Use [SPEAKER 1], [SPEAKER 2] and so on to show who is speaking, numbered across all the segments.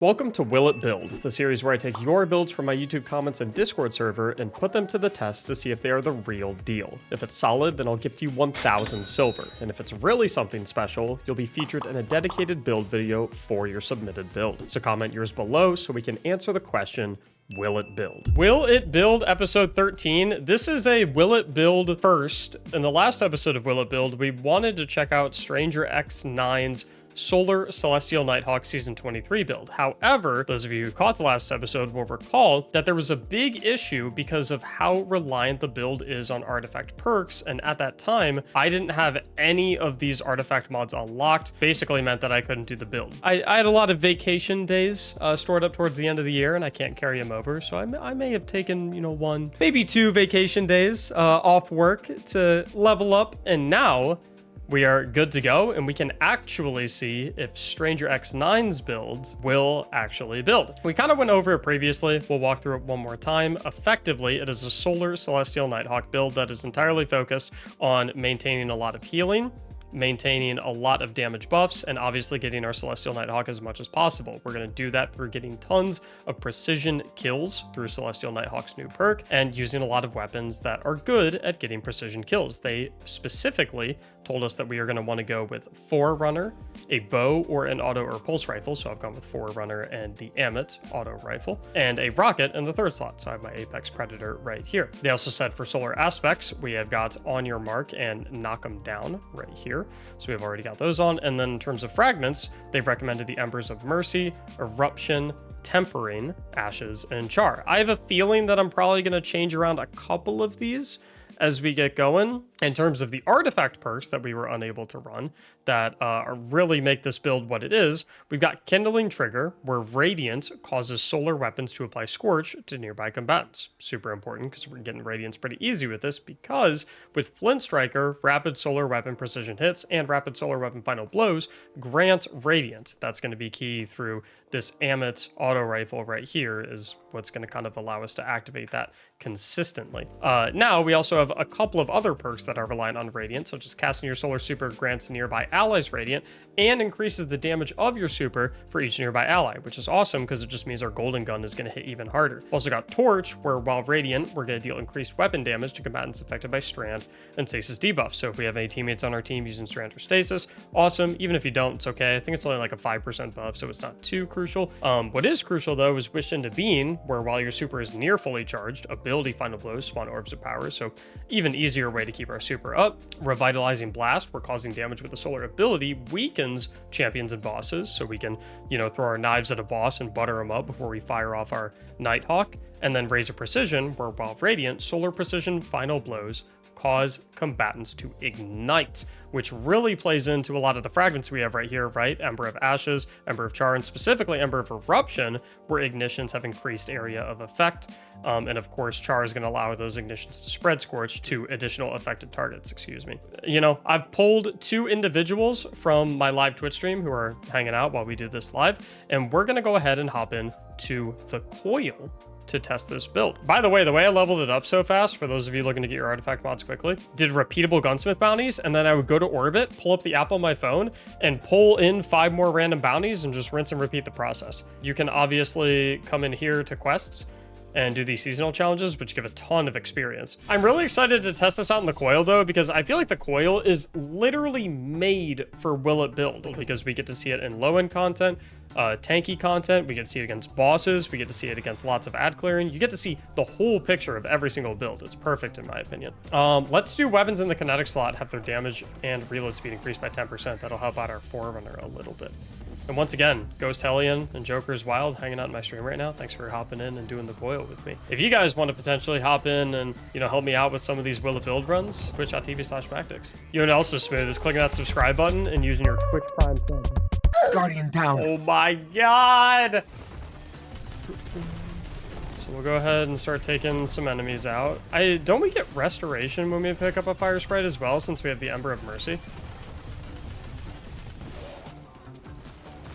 [SPEAKER 1] Welcome to Will It Build, the series where I take your builds from my YouTube comments and Discord server and put them to the test to see if they are the real deal. If it's solid, then I'll gift you 1,000 silver, and if it's really something special, you'll be featured in a dedicated build video for your submitted build. So comment yours below so we can answer the question, will it build? Will it build episode 13? This is a will it build first. In the last episode of Will It Build, we wanted to check out Stranger X9's Solar Celestial Nighthawk Season 23 build. However, those of you who caught the last episode will recall that there was a big issue because of how reliant the build is on artifact perks, and at that time, I didn't have any of these artifact mods unlocked. Basically meant that I couldn't do the build. I had a lot of vacation days stored up towards the end of the year, and I can't carry them over, so I may have taken, one, maybe 2 vacation days off work to level up, and now we are good to go, and we can actually see if Stranger X9's build will actually build. We kind of went over it previously. We'll walk through it one more time. Effectively, it is a Solar Celestial Nighthawk build that is entirely focused on maintaining a lot of healing, maintaining a lot of damage buffs, and obviously getting our Celestial Nighthawk as much as possible. We're going to do that through getting tons of precision kills through Celestial Nighthawk's new perk and using a lot of weapons that are good at getting precision kills. They specifically told us that we are going to want to go with Forerunner, a bow, or an auto or pulse rifle. So I've gone with Forerunner and the Amit auto rifle, and a rocket in the third slot. So I have my Apex Predator right here. They also said for solar aspects, we have got On Your Mark and Knock 'em Down right here. So we've already got those on. And then in terms of fragments, they've recommended the Embers of Mercy, Eruption, Tempering, Ashes, and Char. I have a feeling that I'm probably going to change around a couple of these as we get going. In terms of the artifact perks that we were unable to run that really make this build what it is, we've got Kindling Trigger, where Radiant causes solar weapons to apply Scorch to nearby combatants. Super important because we're getting Radiance pretty easy with this, because with Flint Striker, Rapid Solar Weapon Precision Hits and Rapid Solar Weapon Final Blows grant Radiant. That's going to be key through this Amit auto rifle right here is what's going to kind of allow us to activate that consistently. Now, we also have a couple of other perks that are reliant on Radiant, such as casting your Solar Super grants nearby allies Radiant and increases the damage of your super for each nearby ally, which is awesome because it just means our Golden Gun is going to hit even harder. We've also got Torch, where while Radiant, we're going to deal increased weapon damage to combatants affected by Strand and Stasis debuff. So if we have any teammates on our team using Strand or Stasis, awesome. Even if you don't, it's okay. I think it's only like a 5% buff, so it's not too crucial. What is crucial though is Wished into Being, where while your super is near fully charged, ability Final Blows spawn orbs of power, so even easier way to keep our super up. Revitalizing Blast, where causing damage with the solar ability weakens champions and bosses, so we can, throw our knives at a boss and butter them up before we fire off our Nighthawk. And then Razor Precision, where while Radiant, Solar Precision Final Blows cause combatants to ignite, which really plays into a lot of the fragments we have right here, right? Ember of Ashes, Ember of Char, and specifically Ember of Eruption, where ignitions have increased area of effect. And of course, Char is going to allow those ignitions to spread Scorch to additional affected targets, I've pulled 2 individuals from my live Twitch stream who are hanging out while we do this live, and we're going to go ahead and hop in to the Coil to test this build. By the way I leveled it up so fast, for those of you looking to get your artifact mods quickly, did repeatable gunsmith bounties, and then I would go to orbit, pull up the app on my phone, and pull in 5 more random bounties and just rinse and repeat the process. You can obviously come in here to quests and do these seasonal challenges, which give a ton of experience. I'm really excited to test this out in the Coil though, because I feel like the Coil is literally made for Will It Build, because we get to see it in low-end content, tanky content, we get to see it against bosses, we get to see it against lots of ad clearing. You get to see the whole picture of every single build. It's perfect in my opinion. Let's do weapons in the kinetic slot, have their damage and reload speed increased by 10%. That'll help out our Forerunner a little bit. And once again, Ghost Hellion and Joker's Wild hanging out in my stream right now. Thanks for hopping in and doing the Coil with me. If you guys want to potentially hop in and, help me out with some of these Will It Build runs, twitch.tv/Mactics. You know what else is smooth is clicking that subscribe button and using your Twitch Prime sub.
[SPEAKER 2] Guardian down.
[SPEAKER 1] Oh my god! So we'll go ahead and start taking some enemies out. Don't we get Restoration when we pick up a Fire Sprite as well, since we have the Ember of Mercy?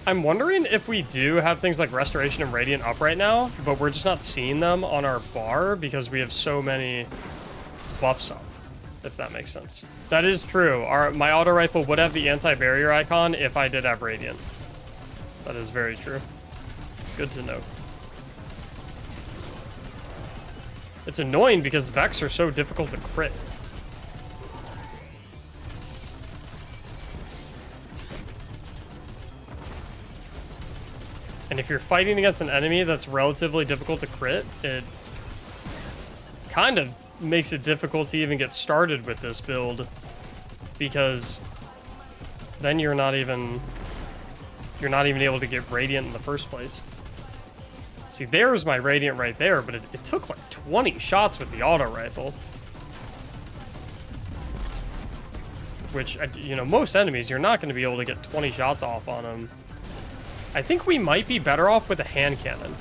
[SPEAKER 1] I'm wondering if we do have things like Restoration and Radiant up right now, but we're just not seeing them on our bar because we have so many buffs up, if that makes sense. That is true. My auto rifle would have the anti-barrier icon if I did have Radiant. That is very true. Good to know. It's annoying because Vex are so difficult to crit. And if you're fighting against an enemy that's relatively difficult to crit, it kind of makes it difficult to even get started with this build, because then you're not even able to get Radiant in the first place. See, there's my Radiant right there, but it took like 20 shots with the auto rifle. Which, you know, most enemies, you're not going to be able to get 20 shots off on them. I think we might be better off with a hand cannon,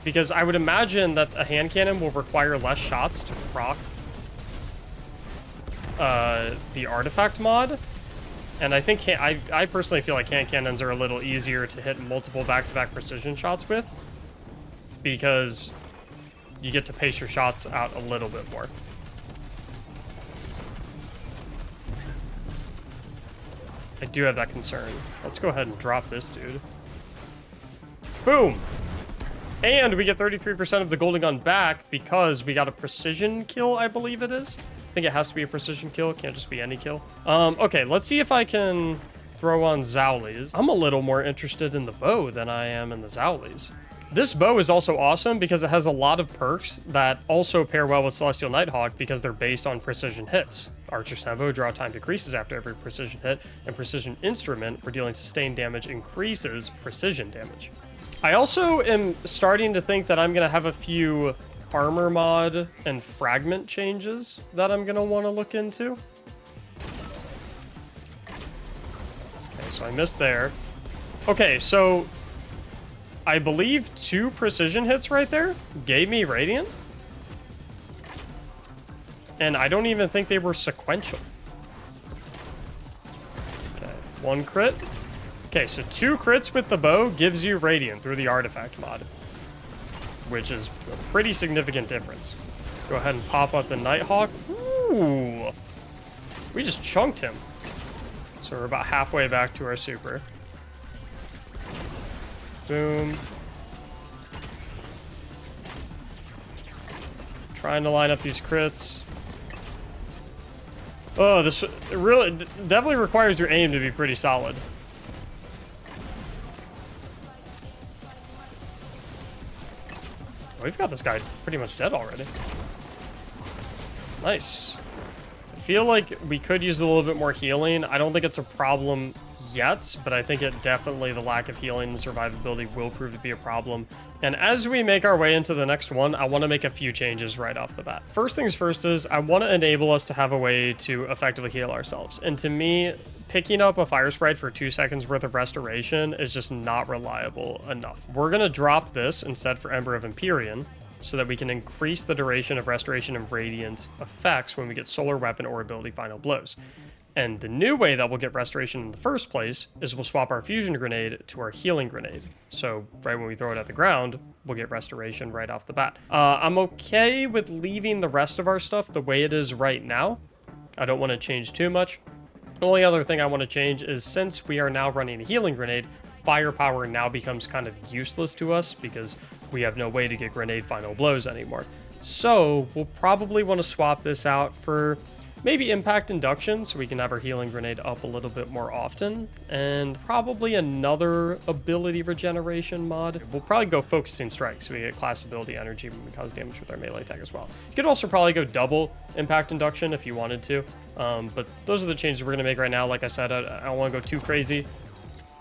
[SPEAKER 1] because I would imagine that a hand cannon will require less shots to proc the artifact mod. And I think I personally feel like hand cannons are a little easier to hit multiple back-to-back precision shots with, because you get to pace your shots out a little bit more. I do have that concern. Let's go ahead and drop this dude. Boom! And we get 33% of the golden gun back because we got a precision kill, I believe it is. I think it has to be a precision kill. It can't just be any kill. Okay, let's see if I can throw on Zowlies. I'm a little more interested in the bow than I am in the Zowlies. This bow is also awesome because it has a lot of perks that also pair well with Celestial Nighthawk because they're based on precision hits. Archer's Tempo, draw time decreases after every precision hit, and Precision Instrument, for dealing sustained damage, increases precision damage. I also am starting to think that I'm going to have a few armor mod and fragment changes that I'm going to want to look into. Okay, so I missed there. Okay, so I believe 2 precision hits right there gave me Radiant. And I don't even think they were sequential. Okay, 1 crit. Okay, so 2 crits with the bow gives you Radiant through the artifact mod, which is a pretty significant difference. Go ahead and pop up the Nighthawk. Ooh, we just chunked him. So we're about halfway back to our super. Boom. Trying to line up these crits. Oh, this really definitely requires your aim to be pretty solid. We've got this guy pretty much dead already. Nice. I feel like we could use a little bit more healing. I don't think it's a problem yet, but I think it definitely, the lack of healing and survivability will prove to be a problem. And as we make our way into the next one, I want to make a few changes right off the bat. First things first is I want to enable us to have a way to effectively heal ourselves. And to me, picking up a fire sprite for 2 seconds worth of restoration is just not reliable enough. We're going to drop this instead for Ember of Empyrean, so that we can increase the duration of restoration and radiant effects when we get solar weapon or ability final blows. And the new way that we'll get restoration in the first place is we'll swap our fusion grenade to our healing grenade. So right when we throw it at the ground, we'll get restoration right off the bat. I'm okay with leaving the rest of our stuff the way it is right now. I don't want to change too much. The only other thing I want to change is, since we are now running a healing grenade, firepower now becomes kind of useless to us because we have no way to get grenade final blows anymore. So we'll probably want to swap this out for maybe impact induction, so we can have our healing grenade up a little bit more often, and probably another ability regeneration mod. We'll probably go focusing strike, so we get class ability energy when we cause damage with our melee attack as well. You could also probably go double impact induction if you wanted to, but those are the changes we're going to make right now. Like I said, I don't want to go too crazy.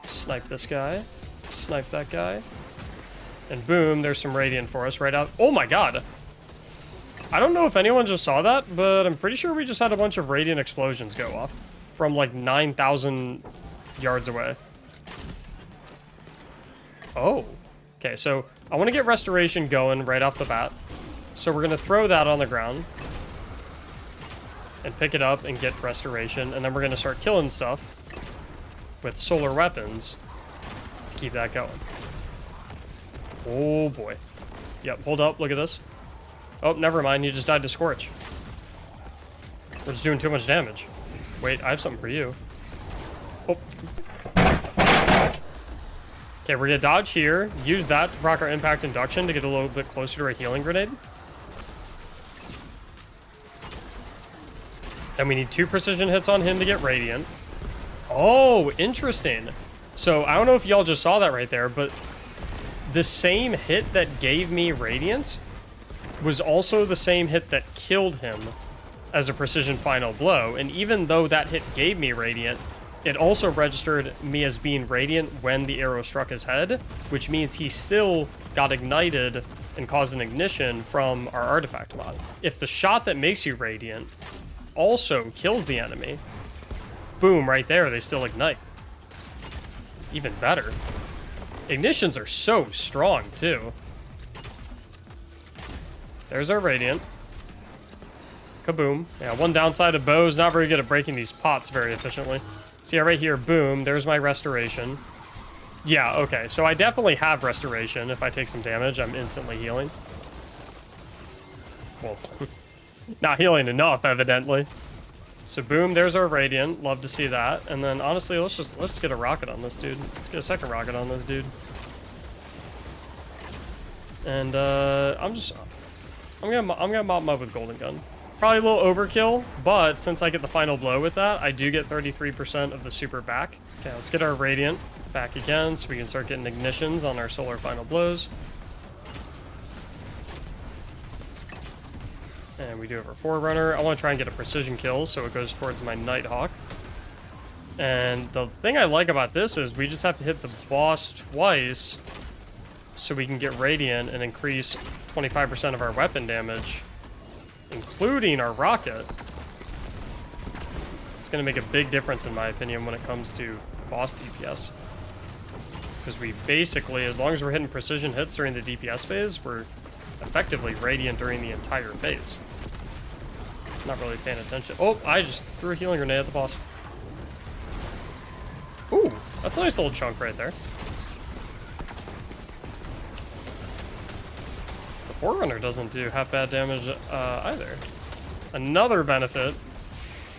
[SPEAKER 1] Snipe this guy, snipe that guy, and boom, there's some radiant for us right out. Oh my god! I don't know if anyone just saw that, but I'm pretty sure we just had a bunch of radiant explosions go off from like 9,000 yards away. Oh, okay, so I want to get restoration going right off the bat. So we're going to throw that on the ground and pick it up and get restoration, and then we're going to start killing stuff with solar weapons to keep that going. Oh boy. Yep, hold up, look at this. Oh, never mind, you just died to Scorch. We're just doing too much damage. Wait, I have something for you. Oh. Okay, we're gonna dodge here. Use that to proc our impact induction to get a little bit closer to our healing grenade. Then we need 2 precision hits on him to get radiant. Oh, interesting. So I don't know if y'all just saw that right there, but the same hit that gave me radiant was also the same hit that killed him as a precision final blow. And even though that hit gave me radiant, it also registered me as being radiant when the arrow struck his head, which means he still got ignited and caused an ignition from our artifact mod. If the shot that makes you radiant also kills the enemy, boom, right there, they still ignite. Even better. Ignitions are so strong, too. There's our radiant. Kaboom. Yeah, one downside of bow is not very good at breaking these pots very efficiently. See, right here, boom, there's my restoration. Yeah, okay, so I definitely have restoration. If I take some damage, I'm instantly healing. Well, not healing enough, evidently. So boom, there's our radiant. Love to see that. And then honestly, let's just get a rocket on this dude. Let's get a second rocket on this dude. And I'm gonna mop him up with golden gun. Probably a little overkill, but since I get the final blow with that, I do get 33% of the super back. Okay, let's get our radiant back again so we can start getting ignitions on our solar final blows. And we do have our Forerunner. I want to try and get a precision kill, so it goes towards my Nighthawk. And the thing I like about this is we just have to hit the boss twice so we can get radiant and increase 25% of our weapon damage, including our rocket. It's going to make a big difference, in my opinion, when it comes to boss DPS. Because we basically, as long as we're hitting precision hits during the DPS phase, we're effectively radiant during the entire phase. Not really paying attention. Oh, I just threw a healing grenade at the boss. Ooh, that's a nice little chunk right there. The Forerunner doesn't do half bad damage either. Another benefit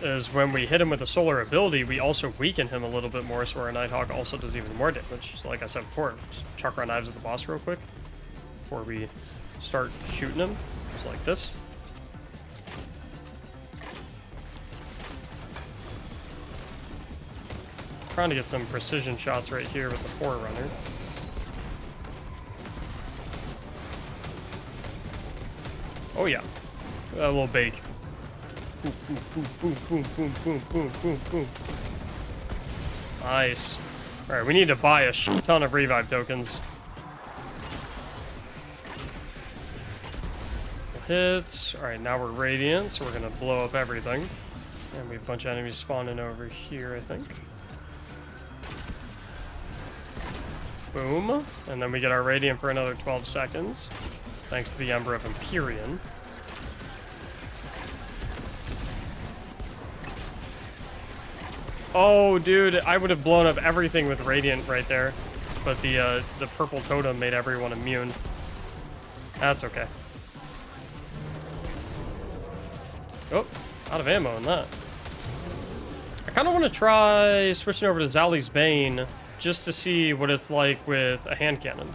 [SPEAKER 1] is when we hit him with a solar ability, we also weaken him a little bit more, so our Nighthawk also does even more damage. So like I said before, just chuck our knives at the boss real quick before we start shooting him, just like this. Trying to get some precision shots right here with the Forerunner. Oh yeah, a little bake. Boom, boom, boom, boom, boom, boom, boom, boom, boom. Nice. All right, we need to buy a shit ton of revive tokens. Hits. All right, now we're radiant, so we're gonna blow up everything. And we have a bunch of enemies spawning over here, I think. Boom. And then we get our radiant for another 12 seconds, thanks to the Ember of Empyrean. Oh, dude, I would have blown up everything with radiant right there, but the purple totem made everyone immune. That's okay. Oh, out of ammo in that. I kind of want to try switching over to Zali's Bane just to see what it's like with a hand cannon.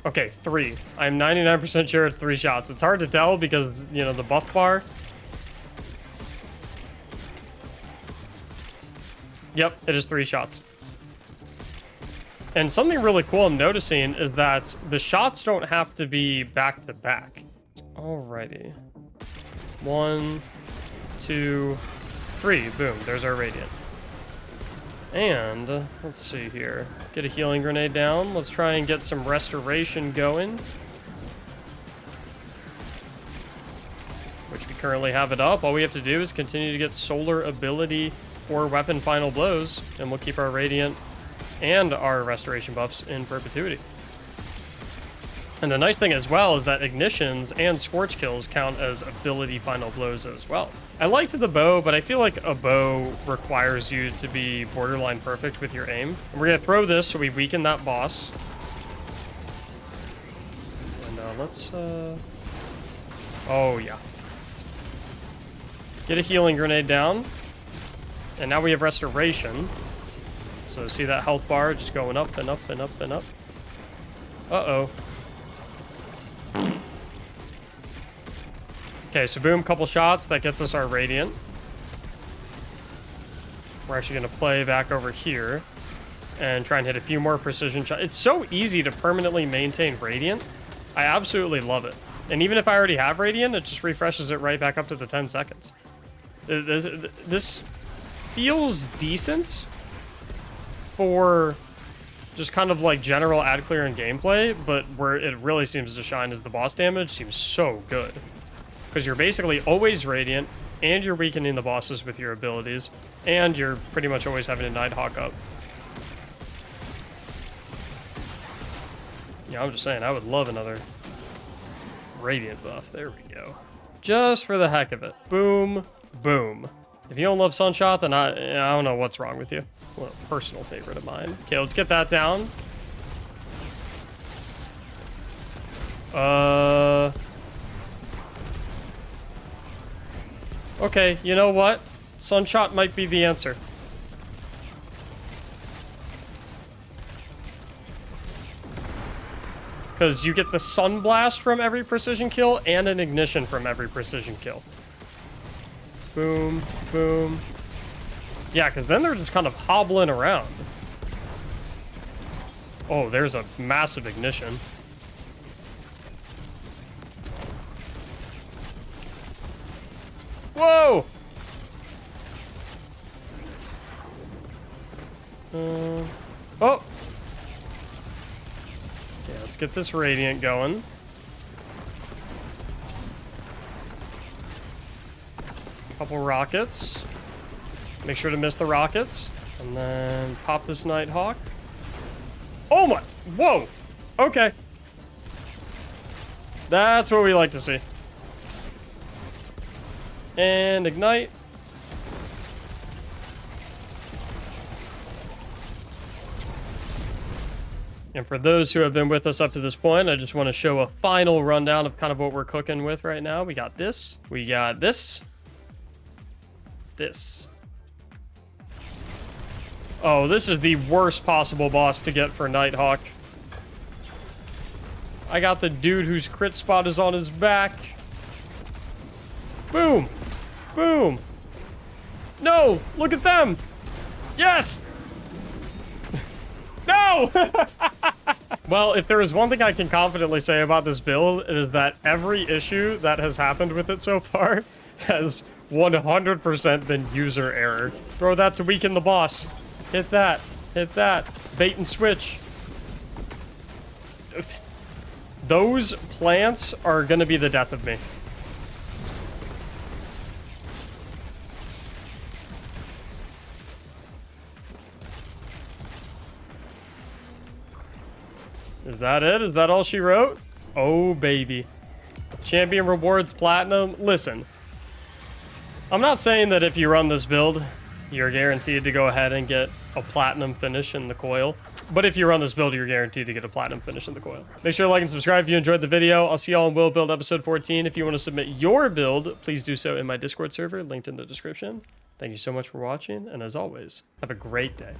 [SPEAKER 1] Okay, 3. I'm 99% sure it's 3 shots. It's hard to tell because, you know, the buff bar. Yep, it is 3 shots. And something really cool I'm noticing is that the shots don't have to be back to back. Alrighty. 1, 2, 3. Boom, there's our radiant. And let's see here. Get a healing grenade down. Let's try and get some restoration going, which we currently have it up. All we have to do is continue to get solar ability or weapon final blows, and we'll keep our radiant and our restoration buffs in perpetuity. And the nice thing as well is that ignitions and scorch kills count as ability final blows as well. I liked the bow, but I feel like a bow requires you to be borderline perfect with your aim. And we're gonna throw this so we weaken that boss. And let's oh yeah. Get a healing grenade down. And now we have restoration. So see that health bar just going up and up and up and up. Uh-oh. Okay, so boom, couple shots. That gets us our Radiant. We're actually going to play back over here and try and hit a few more precision shots. It's so easy to permanently maintain Radiant. I absolutely love it. And even if I already have Radiant, it just refreshes it right back up to the 10 seconds. This feels decent for just kind of like general ad clear and gameplay, but where it really seems to shine is the boss damage seems so good. Because you're basically always Radiant, and you're weakening the bosses with your abilities, and you're pretty much always having a Nighthawk up. Yeah, I'm just saying, I would love another Radiant buff. There we go. Just for the heck of it. Boom, boom. If you don't love Sunshot, then I don't know what's wrong with you. Well, a personal favorite of mine. Okay, let's get that down. Okay, you know what? Sunshot might be the answer. Because you get the Sunblast from every precision kill and an Ignition from every precision kill. Boom, boom. Yeah, because then they're just kind of hobbling around. Oh, there's a massive Ignition. Whoa! Oh! Okay, let's get this Radiant going. Couple rockets. Make sure to miss the rockets. And then pop this Nighthawk. Oh my! Whoa! Okay. That's what we like to see. And ignite. And for those who have been with us up to this point, I just want to show a final rundown of kind of what we're cooking with right now. We got this. We got this. This. Oh, this is the worst possible boss to get for Nighthawk. I got the dude whose crit spot is on his back. Boom! Boom! No! Look at them! Yes! No! Well, if there is one thing I can confidently say about this build, it is that every issue that has happened with it so far has 100% been user error. Throw that to weaken the boss. Hit that. Hit that. Bait and switch. Those plants are gonna be the death of me. Is that it? Is that all she wrote? Oh, baby. Champion rewards platinum. Listen, I'm not saying that if you run this build, you're guaranteed to go ahead and get a platinum finish in the coil. But if you run this build, you're guaranteed to get a platinum finish in the coil. Make sure to like and subscribe if you enjoyed the video. I'll see y'all in Will Build episode 14. If you want to submit your build, please do so in my Discord server, linked in the description. Thank you so much for watching, and as always, have a great day.